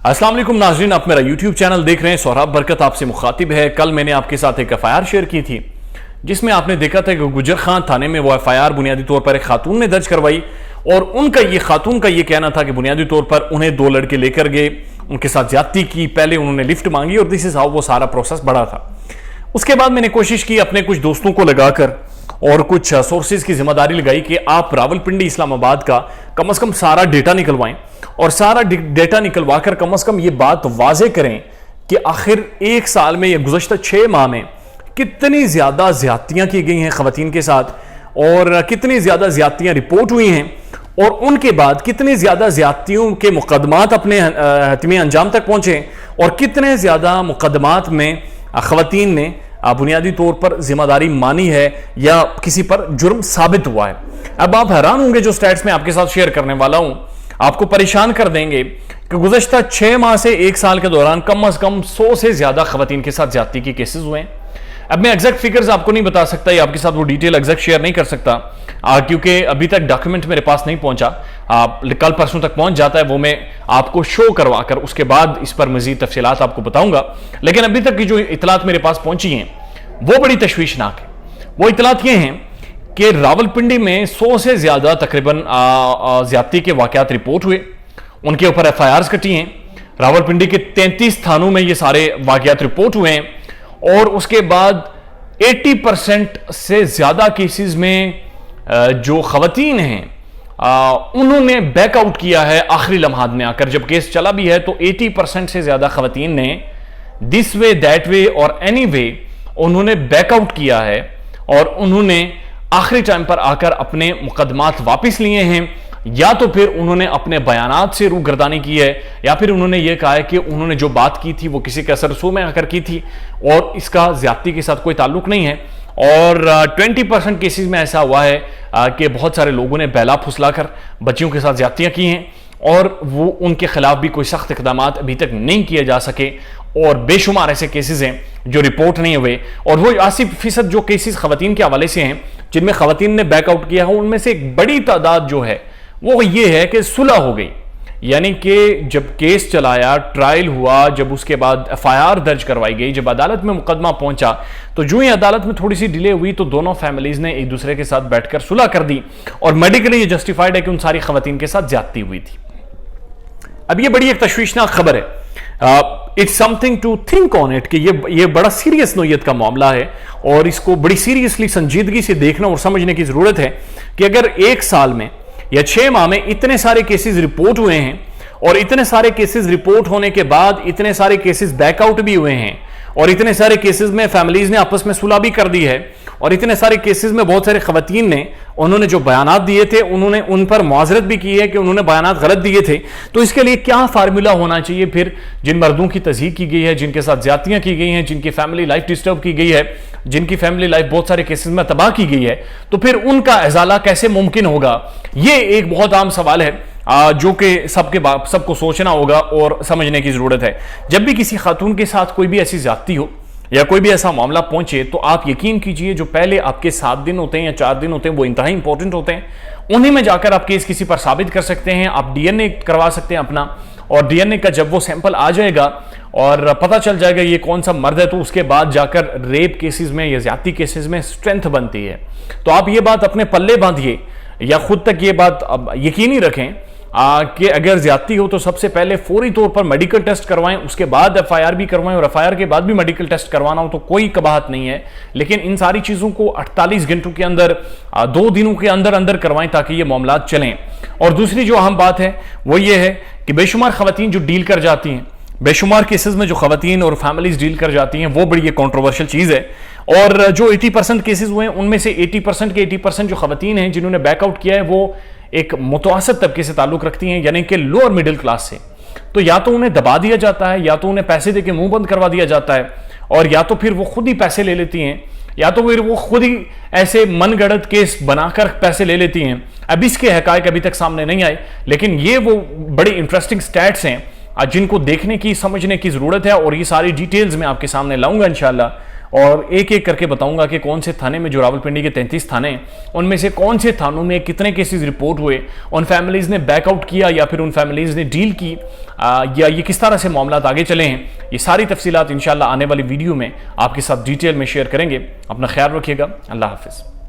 अस्सलाम वालेकुम नाज़रीन, आप मेरा YouTube चैनल देख रहे हैं। सोहराब बरकत आपसे मुखातिब है। कल मैंने आपके साथ एक FIR शेयर की थी जिसमें आपने देखा था कि गुजर खान थाने में वो FIR बुनियादी तौर पर एक खातून ने दर्ज करवाई और खातून का ये कहना था कि बुनियादी तौर पर उन्हें दो लड़के लेकर गए, उनके साथ ज्यादती की, पहले उन्होंने लिफ्ट मांगी और दिस इज हाउ वो सारा प्रोसेस बढ़ा था। उसके बाद मैंने कोशिश की अपने कुछ दोस्तों को लगाकर और कुछ सोर्सेज की जिम्मेदारी लगाई कि आप रावलपिंडी इस्लामाबाद का कम से कम सारा डेटा निकलवाएं और सारा डेटा निकलवाकर कम से कम ये बात वाजे करें कि आखिर एक साल में या गुज़श्ता 6 माह में कितनी ज्यादा ज्यादतियां की गई हैं खवातीन के साथ और कितनी ज्यादा ज्यादतियां रिपोर्ट हुई हैं और उनके बाद कितनी ज्यादा ज्यादतियों के मुकदमात अपने हतमी अंजाम तक पहुंचे और कितने ज्यादा मुकदमात में खवातीन ने बुनियादी तौर पर जिम्मेदारी मानी है या किसी पर जुर्म साबित हुआ है। अब आप हैरान होंगे, जो स्टैट्स में आपके साथ शेयर करने वाला हूं आपको परेशान कर देंगे कि गुज़श्ता 6 माह से 1 साल के दौरान कम से कम 100 से ज्यादा खवातीन के साथ ज्यादती के केसेस हुए हैं। अब मैं एग्जैक्ट फिगर्स आपको नहीं बता सकता या आपके साथ वो डिटेल एग्जैक्ट शेयर नहीं कर सकता क्योंकि अभी तक डॉक्यूमेंट मेरे पास नहीं पहुंचा। कल परसों तक पहुंच जाता है, वो मैं आपको शो करवा कर उसके बाद इस पर मजीद तफसीलात आपको बताऊंगा। लेकिन अभी तक की जो इतलात मेरे पास पहुंची हैं वो बड़ी तशवीशनाक है। वो इतलात ये हैं कि रावलपिंडी में 100 से ज्यादा तकरीबन ज्यादती के वाकयात रिपोर्ट हुए, उनके ऊपर FIRs कटी हैं। रावलपिंडी के 33 थानों में ये सारे वाकयात रिपोर्ट हुए हैं और उसके बाद 80% से ज्यादा केसेस में जो खवातीन हैं उन्होंने बैकआउट किया है आखिरी लम्हात में आकर। जब केस चला भी है तो 80% से ज्यादा खवातीन ने दिस वे दैट वे और एनी वे उन्होंने बैकआउट किया है और उन्होंने आखिरी टाइम पर आकर अपने मुकदमात वापस लिए हैं या तो फिर उन्होंने अपने बयानात से रूगर्दानी की है या फिर उन्होंने यह कहा है कि उन्होंने जो बात की थी वो किसी के असरसू में आकर की थी और इसका ज्यादती के साथ कोई ताल्लुक नहीं है। और 20% केसेस में ऐसा हुआ है कि बहुत सारे लोगों ने बहला फुसलाकर बच्चियों के साथ ज्यादतियां की हैं और वो उनके खिलाफ भी कोई सख्त इकदाम अभी तक नहीं किए जा सके और बेशुमार ऐसे केसेस हैं जो रिपोर्ट नहीं हुए। और वो 80% जो केसेस खवातीन के हवाले से हैं जिनमें खवातीन ने बैकआउट किया है उनमें से एक बड़ी तादाद जो है वो ये है कि सुलह हो गई, यानी कि जब केस चलाया, ट्रायल हुआ, जब उसके बाद FIR दर्ज करवाई गई, जब अदालत में मुकदमा पहुंचा तो जो ही अदालत में थोड़ी सी डिले हुई तो दोनों फैमिलीज ने एक दूसरे के साथ बैठकर सुलह कर दी और मेडिकली ये जस्टिफाइड है कि उन सारी खवातीन के साथ ज्यादती हुई थी। अब ये बड़ी एक तशवीशनाक खबर है। It's something to think on it कि ये बड़ा सीरियस नोयत का मामला है और इसको बड़ी सीरियसली संजीदगी से देखना और समझने की जरूरत है कि अगर 1 साल में या 6 माह में इतने सारे केसेस रिपोर्ट हुए हैं और इतने सारे केसेस रिपोर्ट होने के बाद इतने सारे केसेस बैकआउट भी हुए हैं और इतने सारे केसेस में फैमिलीज ने आपस में सुलह भी कर दी है और इतने सारे केसेस में बहुत सारे खवातीन ने उन्होंने जो बयानात दिए थे उन्होंने उन पर मुआजरत भी की है कि उन्होंने बयानात गलत दिए थे। तो इसके लिए क्या फार्मूला होना चाहिए फिर जिन मर्दों की तज़हीक की गई है, जिनके साथ ज्यादतियां की गई हैं, जिनकी फैमिली लाइफ डिस्टर्ब की गई है, जिनकी फैमिली लाइफ बहुत सारे केसेस में तबाह की गई है, तो फिर उनका इजाला कैसे मुमकिन होगा? ये एक बहुत आम सवाल है जो कि सबको सोचना होगा और समझने की जरूरत है। जब भी किसी खातून के साथ कोई भी ऐसी ज्यादती हो या कोई भी ऐसा मामला पहुंचे तो आप यकीन कीजिए जो पहले आपके 7 दिन होते हैं या 4 दिन होते हैं वो इंतहाई इंपॉर्टेंट होते हैं। उन्हीं में जाकर आप केस किसी पर साबित कर सकते हैं, आप DNA करवा सकते हैं अपना और DNA का जब वो सैंपल आ जाएगा और पता चल जाएगा ये कौन सा मर्द है तो उसके बाद जाकर रेप केसेस में या ज्यादती केसेस में स्ट्रेंथ बनती है। तो आप ये बात अपने पल्ले बांधिए या खुद तक ये बात यकीनी रखें कि अगर ज्यादती हो तो सबसे पहले फौरी तौर पर मेडिकल टेस्ट करवाएं, उसके बाद FIR भी करवाएं और FIR के बाद भी मेडिकल टेस्ट करवाना हो तो कोई कबाहत नहीं है। लेकिन इन सारी चीजों को 48 घंटों के अंदर 2 दिनों के अंदर अंदर करवाएं ताकि ये मामला चलें। और दूसरी जो अहम बात है वो ये है कि बेशुमार खवातीन जो डील कर जाती हैं, बेशुमार केसेस में जो खवातीन और फैमिलीज डील कर जाती हैं वो बड़ी कंट्रोवर्शियल चीज है। और जो 80% केसेस हुए हैं उनमें से 80% के 80% जो खवातीन हैं जिन्होंने बैकआउट किया है वो एक मुतवसत तबके से ताल्लुक रखती हैं, यानी कि लोअर मिडिल क्लास से। तो या तो उन्हें दबा दिया जाता है या तो उन्हें पैसे देके मुंह बंद करवा दिया जाता है और या तो फिर वो खुद ही पैसे ले लेती हैं या तो फिर वो खुद ही ऐसे मनगढ़ंत केस बनाकर पैसे ले लेती हैं। अब इसके हकायक अभी तक सामने नहीं आए लेकिन ये वो बड़ी इंटरेस्टिंग स्टैट्स हैं जिनको देखने की समझने की जरूरत है और ये सारी डिटेल्स मैं आपके सामने लाऊंगा इंशाल्लाह। और एक एक करके बताऊंगा कि कौन से थाने में, जो रावलपिंडी के 33 थाने हैं, उनमें से कौन से थानों में कितने केसेस रिपोर्ट हुए, उन फैमिलीज ने बैकआउट किया या फिर उन फैमिलीज ने डील की, या ये किस तरह से मामला आगे चले हैं। ये सारी तफसीलात इंशाल्लाह आने वाली वीडियो में आपके साथ डिटेल में शेयर करेंगे। अपना ख्याल रखिएगा। अल्लाह हाफिज़।